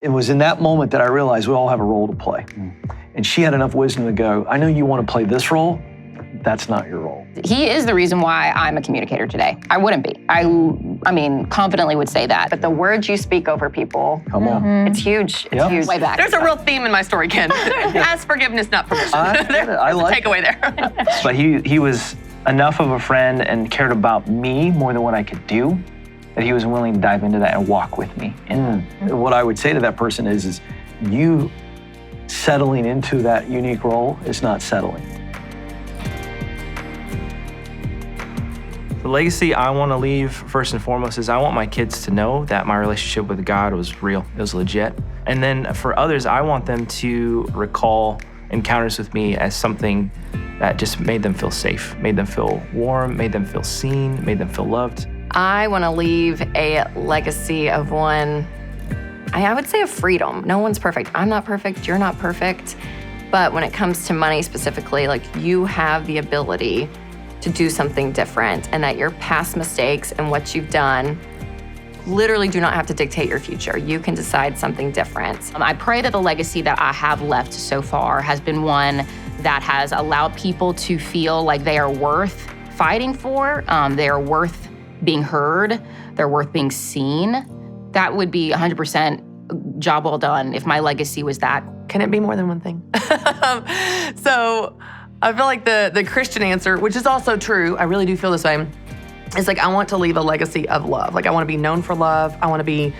It was in that moment that I realized we all have a role to play. And she had enough wisdom to go, I know you want to play this role, that's not your role. He is the reason why I'm a communicator today. I wouldn't be. I mean, confidently would say that. But the words you speak over people, Come on. it's huge. It's huge. Way back. There's a real theme in my story, Ken. Ask forgiveness, not permission. I like Takeaway there. But he was enough of a friend and cared about me more than what I could do, that he was willing to dive into that and walk with me. And what I would say to that person is you settling into that unique role is not settling. The legacy I want to leave, first and foremost, is I want my kids to know that my relationship with God was real, it was legit. And then for others, I want them to recall encounters with me as something that just made them feel safe, made them feel warm, made them feel seen, made them feel loved. I want to leave a legacy of one, I would say of freedom. No one's perfect. I'm not perfect, you're not perfect. But when it comes to money specifically, like you have the ability to do something different and that your past mistakes and what you've done literally do not have to dictate your future. You can decide something different. I pray that the legacy that I have left so far has been one that has allowed people to feel like they are worth fighting for, they are worth being heard, they're worth being seen. That would be 100% job well done if my legacy was that. Can it be more than one thing? So I feel like the Christian answer, which is also true, I really do feel this way, is like I want to leave a legacy of love. Like I want to be known for love. I want to be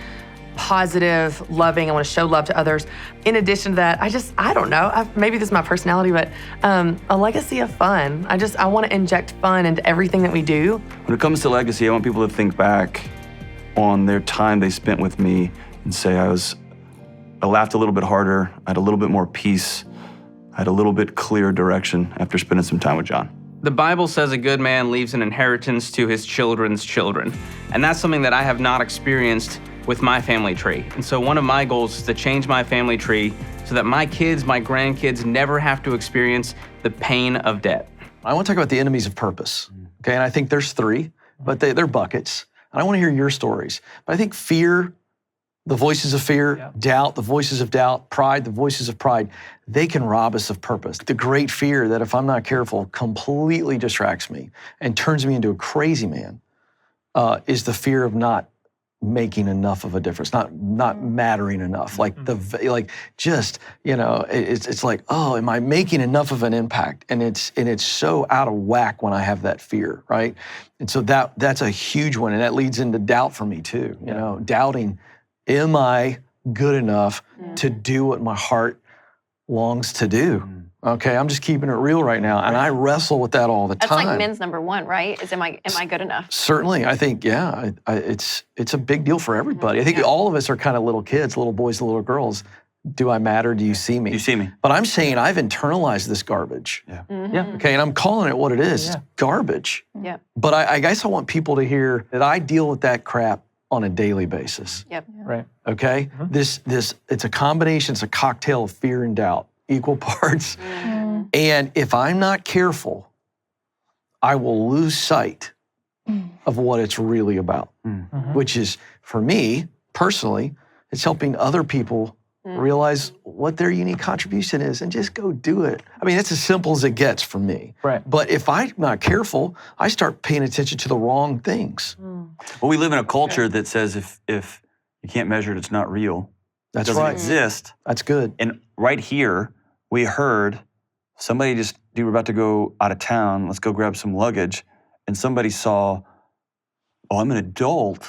positive, loving. I want to show love to others. In addition to that, I don't know, maybe this is my personality, but a legacy of fun. I want to inject fun into everything that we do. When it comes to legacy, I want people to think back on their time they spent with me and say I laughed a little bit harder, I had a little bit more peace, I had a little bit clearer direction after spending some time with John. The Bible says a good man leaves an inheritance to his children's children. And that's something that I have not experienced with my family tree. And so one of my goals is to change my family tree so that my kids, my grandkids never have to experience the pain of debt. I want to talk about the enemies of purpose, okay? And I think there's three, but they're buckets. And I want to hear your stories. But I think fear, the voices of fear, doubt, the voices of doubt, pride, the voices of pride, they can rob us of purpose. The great fear that if I'm not careful, completely distracts me and turns me into a crazy man is the fear of not making enough of a difference, not mattering enough. It's like, oh, am I making enough of an impact? And it's so out of whack when I have that fear, right? And so that's a huge one, and that leads into doubt for me too. You know, doubting, am I good enough to do what my heart longs to do? Okay, I'm just keeping it real right now, and I wrestle with that all the time. That's like men's number one, right? Is am I good enough? Certainly, I think, it's a big deal for everybody. I think all of us are kind of little kids, little boys, little girls. Do I matter? Do you see me? You see me. But I'm saying I've internalized this garbage. Yeah. Okay, and I'm calling it what it is. It's garbage. Yeah. But I guess I want people to hear that I deal with that crap on a daily basis. Yep. Right. Okay? This it's a combination, it's a cocktail of fear and doubt, equal parts. And if I'm not careful, I will lose sight of what it's really about, which is, for me, personally, it's helping other people realize what their unique contribution is and just go do it. I mean, it's as simple as it gets for me. Right. But if I'm not careful, I start paying attention to the wrong things. Well, we live in a culture that says if you can't measure it, it's not real. That's it doesn't right. exist. That's good. And right here, we heard somebody we're about to go out of town, let's go grab some luggage. And somebody saw, oh, I'm an adult,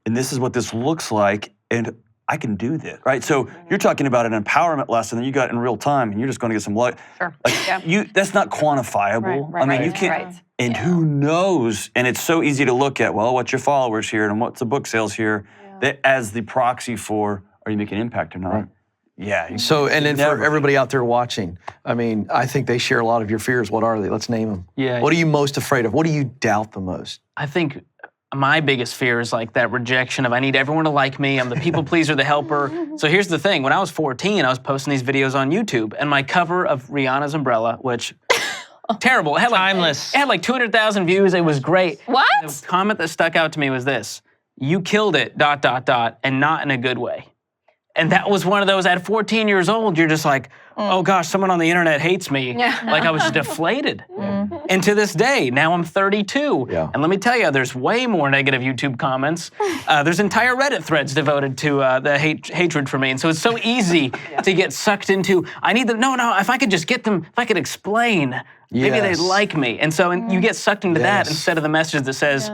and this is what this looks like, and I can do this, right? So you're talking about an empowerment lesson that you got in real time, and you're just going to get some luggage. Sure. That's not quantifiable. Right, I mean, you can't. Right. And who knows? And it's so easy to look at, well, what's your followers here and what's the book sales here, that as the proxy for, are you making an impact or not? Right. Yeah. So, and then for everybody out there watching, I mean, I think they share a lot of your fears. What are they? Let's name them. Yeah. What are you most afraid of? What do you doubt the most? I think my biggest fear is like that rejection of I need everyone to like me. I'm the people pleaser, the helper. So here's the thing. When I was 14, I was posting these videos on YouTube, and my cover of Rihanna's Umbrella, which terrible. It had like, Timeless. It had like 200,000 views. It was great. What? The comment that stuck out to me was this: "You killed it, ... and not in a good way." And that was one of those, at 14 years old, you're just like, oh gosh, someone on the internet hates me. Like I was deflated. And to this day, now I'm 32. And let me tell you, there's way more negative YouTube comments. There's entire Reddit threads devoted to the hatred for me. And so it's so easy to get sucked into, I need them, no, if I could just get them, if I could explain, maybe they'd like me. And so you get sucked into that instead of the message that says,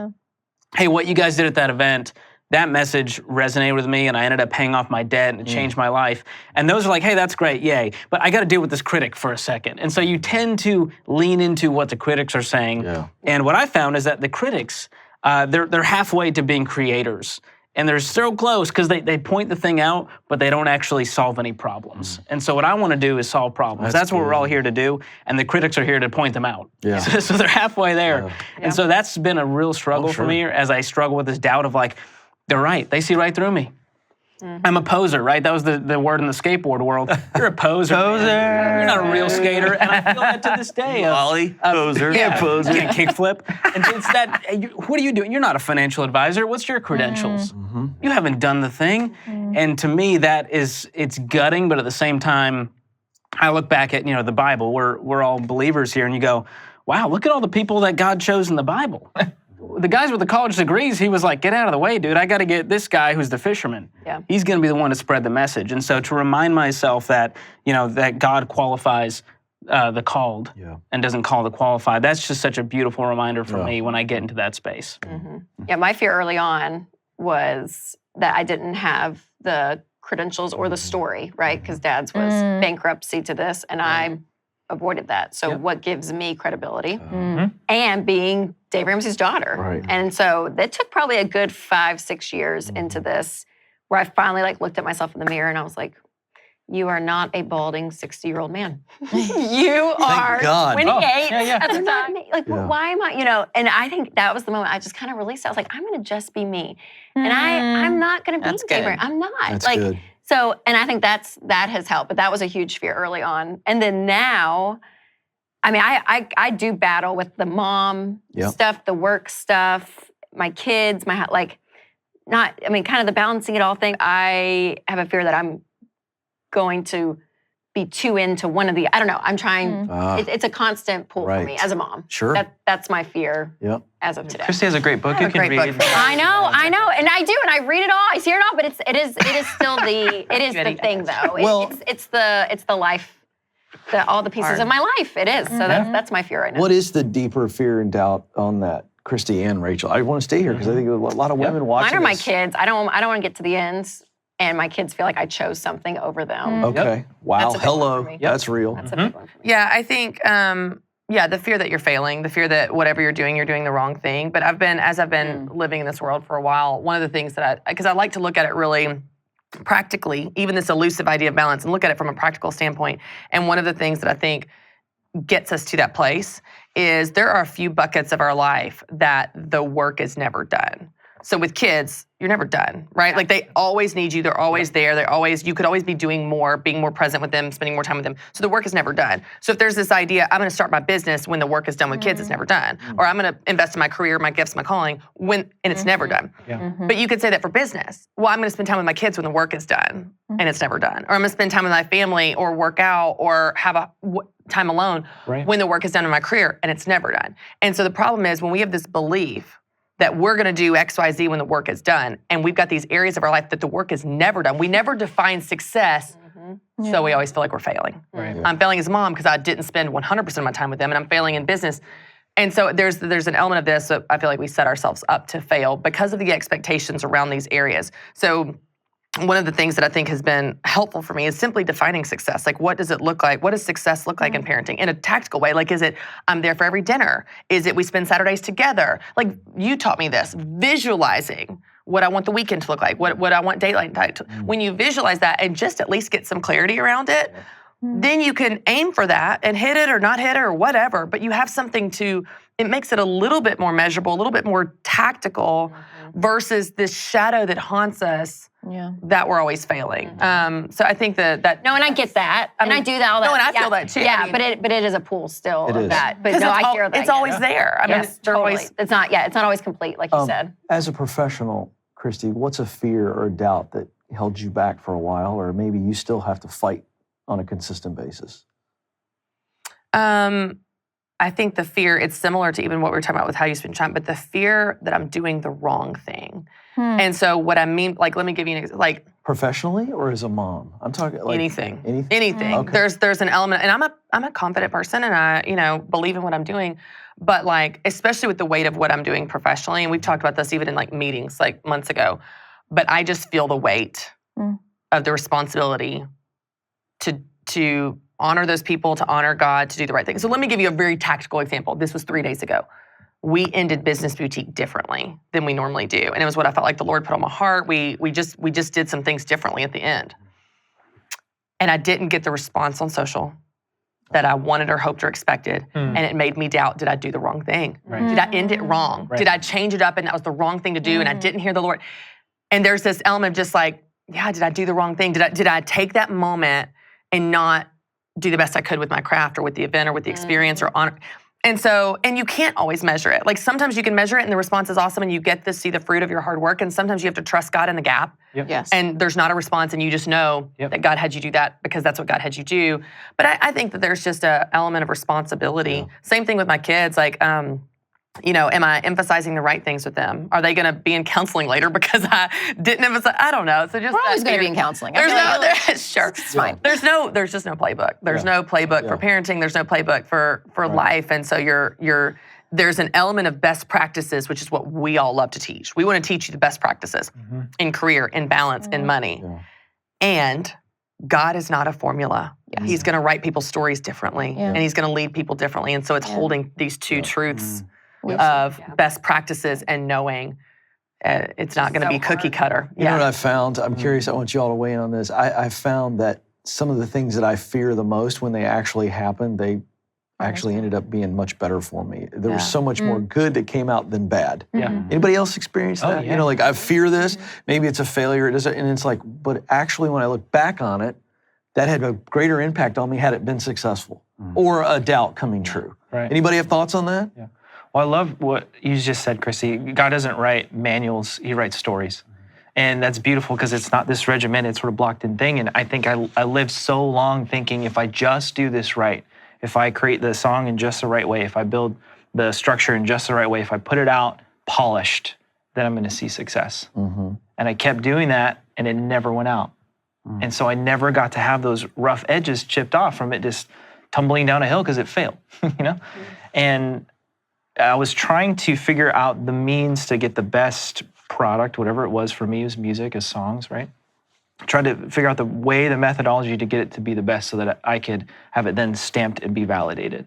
hey, what you guys did at that event, that message resonated with me and I ended up paying off my debt and it changed my life. And those are like, hey, that's great, yay. But I got to deal with this critic for a second. And so you tend to lean into what the critics are saying. And what I found is that the critics, they're halfway to being creators. And they're so close because they point the thing out, but they don't actually solve any problems. And so what I want to do is solve problems. That's what we're all here to do. And the critics are here to point them out. So they're halfway there. And so that's been a real struggle for me as I struggle with this doubt of like, they're right. They see right through me. I'm a poser, right? That was the word in the skateboard world. You're a poser. You're not a real skater. And I feel that to this day. Molly, poser. Poser. Can't kickflip. And it's that, what are you doing? You're not a financial advisor. What's your credentials? You haven't done the thing. And to me, it's gutting, but at the same time, I look back at, the Bible. We're all believers here, and you go, wow, look at all the people that God chose in the Bible. The guys with the college degrees, he was like, get out of the way, dude. I got to get this guy who's the fisherman. He's going to be the one to spread the message. And so to remind myself that, that God qualifies the called and doesn't call the qualified, that's just such a beautiful reminder for me when I get into that space. Yeah, my fear early on was that I didn't have the credentials or the story, right? Because Dad's was bankruptcy to this, and I avoided that. So what gives me credibility? And being Dave Ramsey's daughter. And so it took probably a good 5-6 years into this where I finally looked at myself in the mirror and I was like, you are not a balding 60-year-old man. You are 28 at the time. Why am I, and I think that was the moment I just kind of released. I was like, I'm going to just be me. And I'm not going to be Dave Ramsey. I'm not. That's good. So, and I think that has helped, but that was a huge fear early on. And then now, I mean, I do battle with the mom stuff, the work stuff, my kids, kind of the balancing it all thing. I have a fear that I'm going to be too into one of the, I don't know, I'm trying, it's a constant pull for me as a mom. That's my fear as of today. Christy has a great book you can read. I know, and I do, and I read it all, I see it all, but it is still the thing though. Well, it's the life, all the pieces of my life, it is. So that's my fear right now. What is the deeper fear and doubt on that, Christy and Rachel? I want to stay here because I think a lot of women watching Mine are my this. kids. I don't want to get to the end. And my kids feel like I chose something over them. Okay. Wow. Hello. That's real. That's a big one for me. Yeah, I think, the fear that you're failing, the fear that whatever you're doing the wrong thing. But as I've been living in this world for a while, one of the things because I like to look at it really practically, even this elusive idea of balance, and look at it from a practical standpoint. And one of the things that I think gets us to that place is there are a few buckets of our life that the work is never done. So with kids, you're never done, right? Like they always need you. They're always there. You could always be doing more, being more present with them, spending more time with them. So the work is never done. So if there's this idea, I'm going to start my business when the work is done with kids, it's never done. Or I'm going to invest in my career, my gifts, my calling, and it's never done. But you could say that for business. Well, I'm going to spend time with my kids when the work is done, and it's never done. Or I'm going to spend time with my family, or work out, or have time alone when the work is done in my career, and it's never done. And so the problem is when we have this belief that we're going to do X, Y, Z when the work is done. And we've got these areas of our life that the work is never done. We never define success, so we always feel like we're failing. I'm failing as a mom because I didn't spend 100% of my time with them, and I'm failing in business. And so there's an element of this that I feel like we set ourselves up to fail because of the expectations around these areas. So one of the things that I think has been helpful for me is simply defining success. Like, what does it look like? What does success look like in parenting in a tactical way? Like, is it I'm there for every dinner? Is it we spend Saturdays together? Like, you taught me this, visualizing what I want the weekend to look like, what I want date night to. When you visualize that and just at least get some clarity around it, then you can aim for that and hit it or not hit it or whatever. But you have something it makes it a little bit more measurable, a little bit more tactical versus this shadow that haunts us. That we're always failing. So I think that no, and I get that, and I do that all that. No, and I feel that too. Yeah, I mean, but it is a pool still of that. But no, I hear that. It's always there. I mean, they're totally. always. It's not. Yeah, it's not always complete, like you said. As a professional, Christy, what's a fear or a doubt that held you back for a while, or maybe you still have to fight on a consistent basis? I think the fear, it's similar to even what we were talking about with how you spend time, but the fear that I'm doing the wrong thing. And so what I mean, like, let me give you an example. Like, Professionally or as a mom? I'm talking like anything. Anything. Anything. Okay. There's an element, and I'm a confident person, and I believe in what I'm doing. But like, especially with the weight of what I'm doing professionally, and we've talked about this even in like meetings like months ago. But I just feel the weight of the responsibility to honor those people, to honor God, to do the right thing. So let me give you a very tactical example. This was 3 days ago. We ended Business Boutique differently than we normally do, and it was what I felt like the Lord put on my heart. We just did some things differently at the end, and I didn't get the response on social that I wanted or hoped or expected, and it made me doubt: did I do the wrong thing? Right. Did I end it wrong? Right. Did I change it up and that was the wrong thing to do, and I didn't hear the Lord? And there's this element of just like, yeah, did I do the wrong thing? Did I take that moment and not do the best I could with my craft or with the event or with the experience or honor? And you can't always measure it. Like sometimes you can measure it and the response is awesome and you get to see the fruit of your hard work. And sometimes you have to trust God in the gap. Yep. Yes. And there's not a response and you just know that God had you do that because that's what God had you do. But I think that there's just an element of responsibility. Yeah. Same thing with my kids. Like, am I emphasizing the right things with them? Are they going to be in counseling later because I didn't emphasize? I don't know. So just We're always that going to be fear. in counseling. There's sure. It's fine. There's just no playbook. There's no playbook for parenting. There's no playbook for life. And so there's an element of best practices, which is what we all love to teach. We want to teach you the best practices in career, in balance, in money. Yeah. And God is not a formula. Yes. He's going to write people's stories differently, Yeah. and He's going to lead people differently. And so it's holding these two truths Yes. of best practices and knowing it's not going to be cookie cutter. You know what I found? I'm curious. I want you all to weigh in on this. I found that some of the things that I fear the most when they actually happen, they actually ended up being much better for me. There was so much more good that came out than bad. Yeah. Anybody else experience that? yeah. You know, like I fear this. Maybe it's a failure. It isn't, and it's like, but actually, when I look back on it, that had a greater impact on me had it been successful or a doubt coming true. Right. Anybody have thoughts on that? Yeah. Well, I love what you just said, Chrissy. God doesn't write manuals, He writes stories. And that's beautiful because it's not this regimented sort of blocked in thing. And I think I lived so long thinking if I just do this right, if I create the song in just the right way, if I build the structure in just the right way, if I put it out polished, then I'm going to see success. And I kept doing that and it never went out. And so I never got to have those rough edges chipped off from it just tumbling down a hill because it failed, you know? And I was trying to figure out the means to get the best product, whatever it was for me, as music, as songs, right? Tried to figure out the way, the methodology to get it to be the best so that I could have it then stamped and be validated.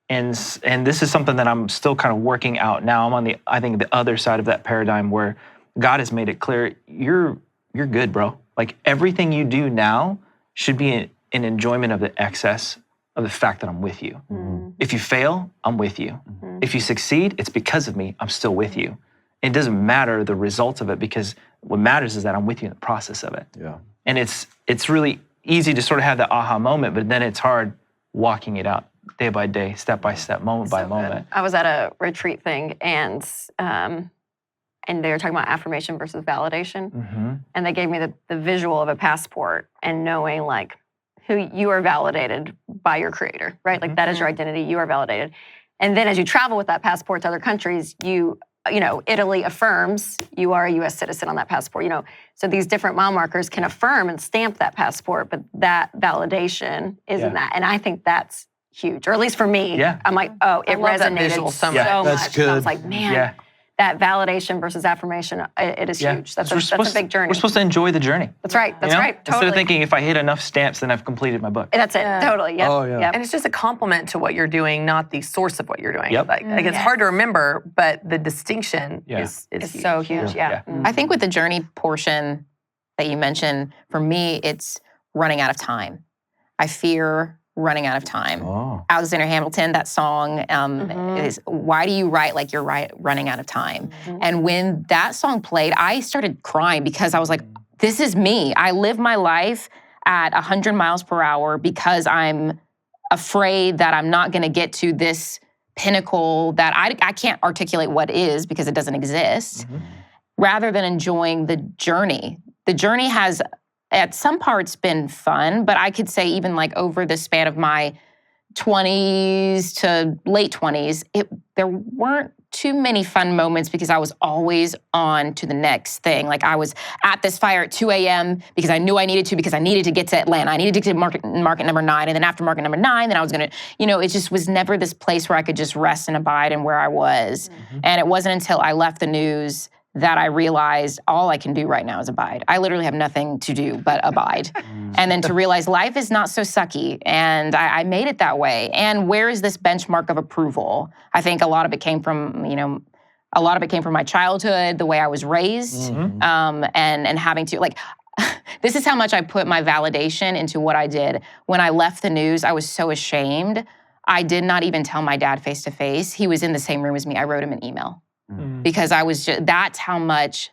And this is something that I'm still kind of working out now. I'm on the other side of that paradigm where God has made it clear, you're good, bro. Like everything you do now should be an enjoyment of the excess of the fact that I'm with you. If you fail, I'm with you. If you succeed, it's because of me. I'm still with you. It doesn't matter the results of it because what matters is that I'm with you in the process of it. Yeah. And it's really easy to sort of have that aha moment, but then it's hard walking it out day by day, step by step, moment by moment. I was at a retreat thing and they were talking about affirmation versus validation. And they gave me the visual of a passport and knowing like who you are validated by your creator, right? Like that is your identity, you are validated. And then as you travel with that passport to other countries, you know, Italy affirms you are a U.S. citizen on that passport, you know. So these different mile markers can affirm and stamp that passport, but that validation isn't that. And I think that's huge, or at least for me. Yeah. I'm like, oh, it love that resonated visual so so much. much. That's And I was good. like, man, that validation versus affirmation, it is huge. That's a big journey. We're supposed to enjoy the journey. That's right. That's you know? right. Totally. Instead of thinking if I hit enough stamps, then I've completed my book. That's it. Totally. Yep. Oh, yeah. Yep. And it's just a compliment to what you're doing, not the source of what you're doing. Yep. Like it's hard to remember, but the distinction is It's huge. so huge. Yeah. I think with the journey portion that you mentioned, for me, it's running out of time. I fear running out of time. Oh. Alexander Hamilton, that song is "Why do you write like you're running out of time?" And when that song played, I started crying because I was like, "This is me. I live my life at 100 miles per hour because I'm afraid that I'm not going to get to this pinnacle that I can't articulate what is because it doesn't exist." Rather than enjoying the journey the journey has at some parts been fun, but I could say even like over the span of my 20s to late 20s, there weren't too many fun moments because I was always on to the next thing. Like I was at this fire at 2 a.m. because I knew I needed to, because I needed to get to Atlanta. I needed to get to market number 9, and then after market number 9, then I was gonna, it just was never this place where I could just rest and abide in where I was. And it wasn't until I left the news that I realized all I can do right now is abide. I literally have nothing to do but abide. And then to realize life is not so sucky, and I made it that way. And where is this benchmark of approval? I think a lot of it came from, my childhood, the way I was raised, and having to, like, this is how much I put my validation into what I did. When I left the news, I was so ashamed. I did not even tell my dad face to face. He was in the same room as me. I wrote him an email. Because that's how much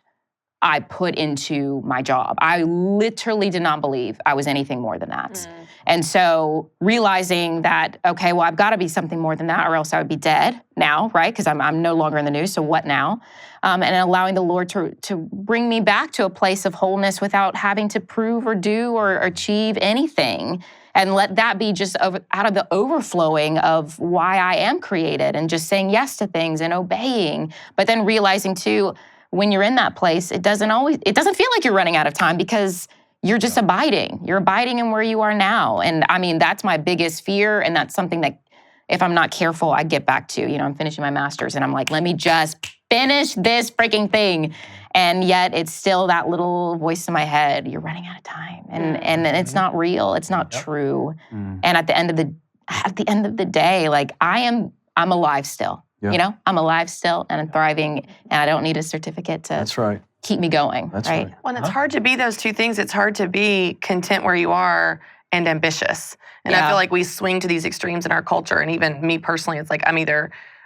I put into my job. I literally did not believe I was anything more than that. And so realizing that, okay, well, I've got to be something more than that or else I would be dead now, right? Because I'm no longer in the news, so what now? And allowing the Lord to bring me back to a place of wholeness without having to prove or do or achieve anything. And let that be just out of the overflowing of why I am created and just saying yes to things and obeying. But then realizing too, when you're in that place, it doesn't feel like you're running out of time because you're just abiding. You're abiding in where you are now. And I mean, that's my biggest fear. And that's something that if I'm not careful, I get back to. I'm finishing my master's and I'm like, let me just finish this freaking thing. And yet it's still that little voice in my head, you're running out of time. And it's not real, it's not true. And at the end of the day, like I'm alive still. I'm alive still and I'm thriving and I don't need a certificate to keep me going. That's right. Well, it's hard to be those two things. It's hard to be content where you are and ambitious. And I feel like we swing to these extremes in our culture. And even me personally, it's like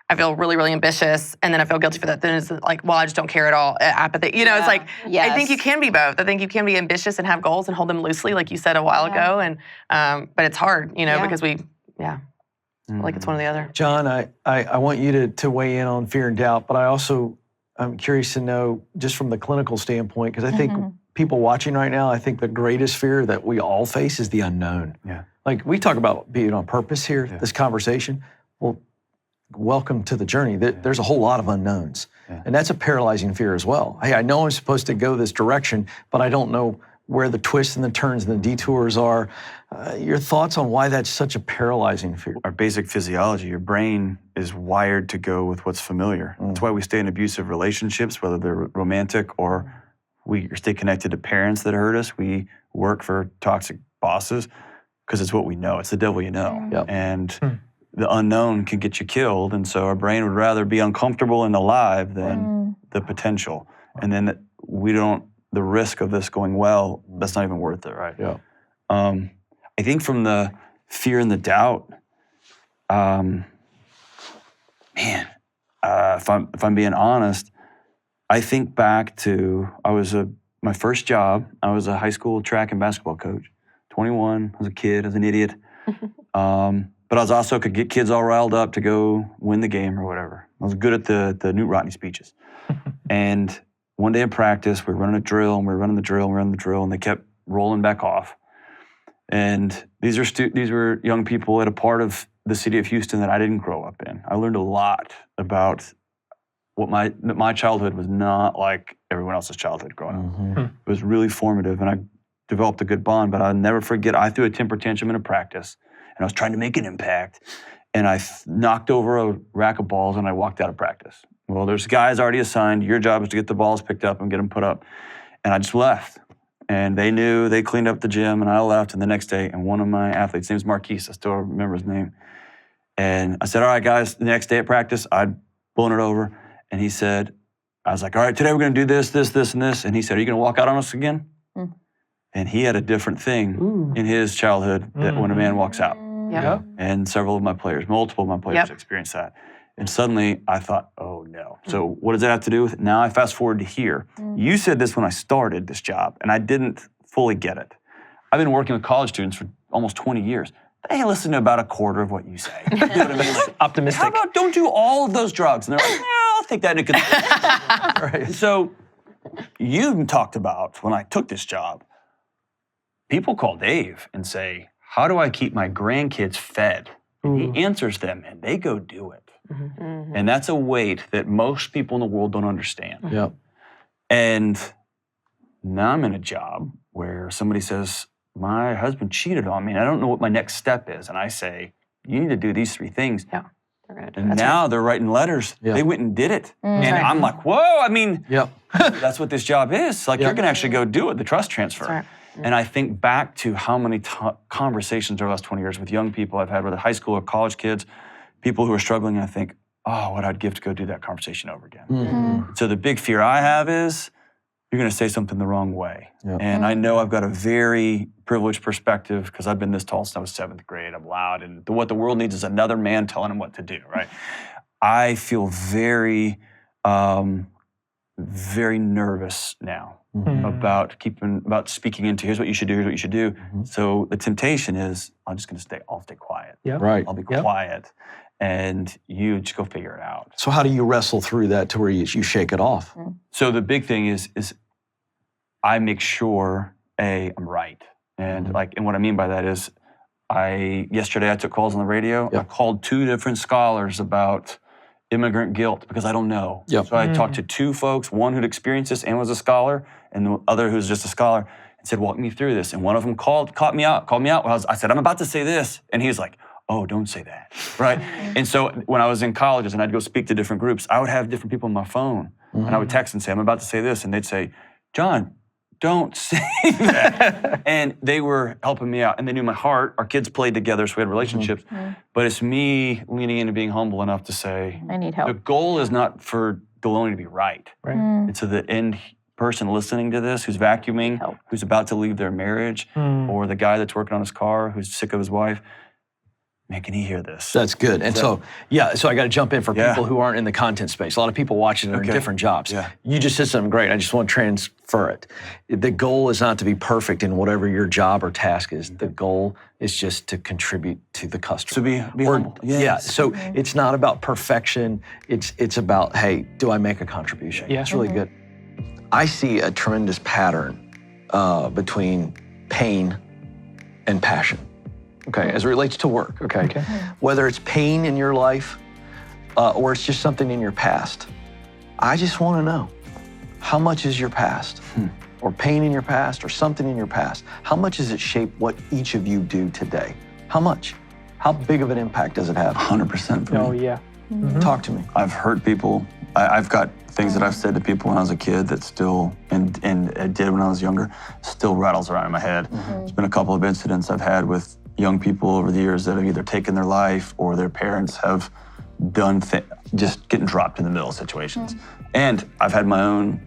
I feel really, really ambitious, and then I feel guilty for that. Then it's like, well, I just don't care at all. Apathy. It's like, I think you can be both. I think you can be ambitious and have goals and hold them loosely, like you said a while ago. And but it's hard, because we, like it's one or the other. John, I want you to weigh in on fear and doubt, but I'm curious to know just from the clinical standpoint, because I think people watching right now, I think the greatest fear that we all face is the unknown. Yeah. Like we talk about being on purpose here, this conversation. Well, welcome to the journey. There's a whole lot of unknowns. And that's a paralyzing fear as well. Hey, I know I'm supposed to go this direction, but I don't know where the twists and the turns and the detours are. Your thoughts on why that's such a paralyzing fear? Our basic physiology, your brain is wired to go with what's familiar. That's why we stay in abusive relationships, whether they're romantic or we stay connected to parents that hurt us. We work for toxic bosses because it's what we know. It's the devil you know. And the unknown can get you killed, and so our brain would rather be uncomfortable and alive than the potential. And then the risk of this going well, that's not even worth it, right? Yeah. I think from the fear and the doubt, if I'm being honest, I think back to my first job. I was a high school track and basketball coach. 21, I was a kid, I was an idiot. But I was also could get kids all riled up to go win the game or whatever. I was good at the Newt Rodney speeches. And one day in practice, we were running a drill, and we were running the drill, and they kept rolling back off. And these were young people at a part of the city of Houston that I didn't grow up in. I learned a lot about what my childhood was not like everyone else's childhood growing up. It was really formative, and I developed a good bond. But I'll never forget, I threw a temper tantrum in a practice. And I was trying to make an impact, and I knocked over a rack of balls, and I walked out of practice. Well, there's guys already assigned. Your job is to get the balls picked up and get them put up. And I just left. And they knew, they cleaned up the gym, and I left. And the next day, and one of my athletes, his name's Marquise, I still remember his name. And I said, all right, guys, the next day at practice, I'd blown it over. And he said, I was like, all right, today we're going to do this, this, this, and this. And he said, are you going to walk out on us again? And he had a different thing in his childhood that when a man walks out. And multiple of my players experienced that. And suddenly I thought, oh no. So what does that have to do with it? Now I fast forward to here. You said this when I started this job, and I didn't fully get it. I've been working with college students for almost 20 years. They listen to about a quarter of what you say. You know what I mean? Like, optimistic. How about don't do all of those drugs? And they're like, I'll take that into consideration. So you talked about when I took this job, people call Dave and say, how do I keep my grandkids fed? And he answers them and they go do it. And that's a weight that most people in the world don't understand. Yep. And now I'm in a job where somebody says, my husband cheated on me and I don't know what my next step is. And I say, you need to do these 3 things. Yeah, they're good. And now they're writing letters. Yeah. They went and did it. And I'm like, whoa, I mean, Yep. that's what this job is. Like, Yeah. you're going to actually go do it, the trust transfer. That's right. And I think back to how many conversations over the last 20 years with young people I've had, whether high school or college kids, people who are struggling, and I think, oh, what I'd give to go do that conversation over again. So the big fear I have is you're going to say something the wrong way. Yep. And I know I've got a very privileged perspective because I've been this tall since I was 7th grade. I'm loud, and what the world needs is another man telling them what to do, right? I feel very, very nervous now about speaking into, here's what you should do, here's what you should do. So the temptation is, I'll stay quiet. Right. I'll be quiet. And you just go figure it out. So how do you wrestle through that to where you shake it off? So the big thing is I make sure, I'm right. And and what I mean by that is yesterday I took calls on the radio. Yep. I called 2 different scholars about immigrant guilt because I don't know. Yep. So I talked to 2 folks, one who'd experienced this and was a scholar, and the other who's just a scholar, and said, walk me through this. And one of them called me out. I said, I'm about to say this. And he's like, oh, don't say that, right? And so when I was in colleges and I'd go speak to different groups, I would have different people on my phone. And I would text and say, I'm about to say this. And they'd say, John, don't say that. And they were helping me out. And they knew my heart. Our kids played together, so we had relationships. But it's me leaning into being humble enough to say, I need the help. goal is not for Deloney to be right. It's to the end person listening to this who's vacuuming, who's about to leave their marriage, or the guy that's working on his car who's sick of his wife. Man, can he hear this? That's good. And so I got to jump in for people who aren't in the content space. A lot of people watching are in different jobs. Yeah. You just said something great. I just want to transfer it. The goal is not to be perfect in whatever your job or task is. The goal is just to contribute to the customer. So be humble. Yes. Yeah, so it's not about perfection. It's about, hey, do I make a contribution? Yeah. It's really good. I see a tremendous pattern between pain and passion. Okay, as it relates to work, okay? Whether it's pain in your life or it's just something in your past, I just want to know, how much is your past? Or pain in your past or something in your past? How much does it shape what each of you do today? How much? How big of an impact does it have? 100% for me. Oh, yeah. Talk to me. I've hurt people. I've got things that I've said to people when I was a kid that still, and I did when I was younger, still rattles around in my head. There's been a couple of incidents I've had with young people over the years that have either taken their life or their parents have done just getting dropped in the middle of situations. And I've had my own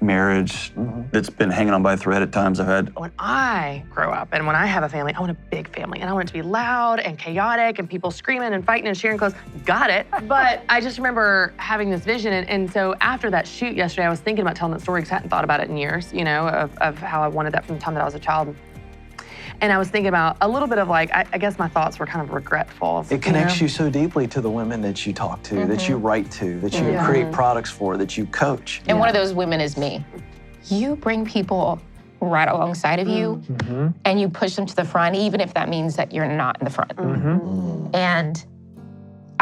marriage that's been hanging on by a thread at times. I've had. When I grow up and when I have a family, I want a big family and I want it to be loud and chaotic and people screaming and fighting and sharing clothes. Got it. But I just remember having this vision. And so after that shoot yesterday, I was thinking about telling that story because I hadn't thought about it in years, of how I wanted that from the time that I was a child. And I was thinking about a little bit of I guess my thoughts were kind of regretful. It connects you so deeply to the women that you talk to, that you write to, that you create products for, that you coach. And one of those women is me. You bring people right alongside of you and you push them to the front, even if that means that you're not in the front. And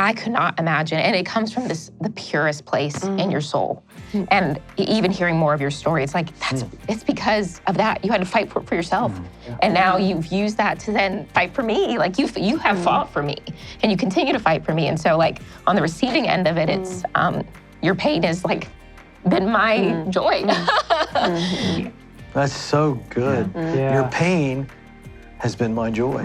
I could not imagine, and it comes from the purest place in your soul. And even hearing more of your story, it's like, it's because of that. You had to fight for yourself. And now you've used that to then fight for me. Like you have fought for me and you continue to fight for me. And so on the receiving end of it, it's, your pain has been my joy. That's so good. Your pain has been my joy.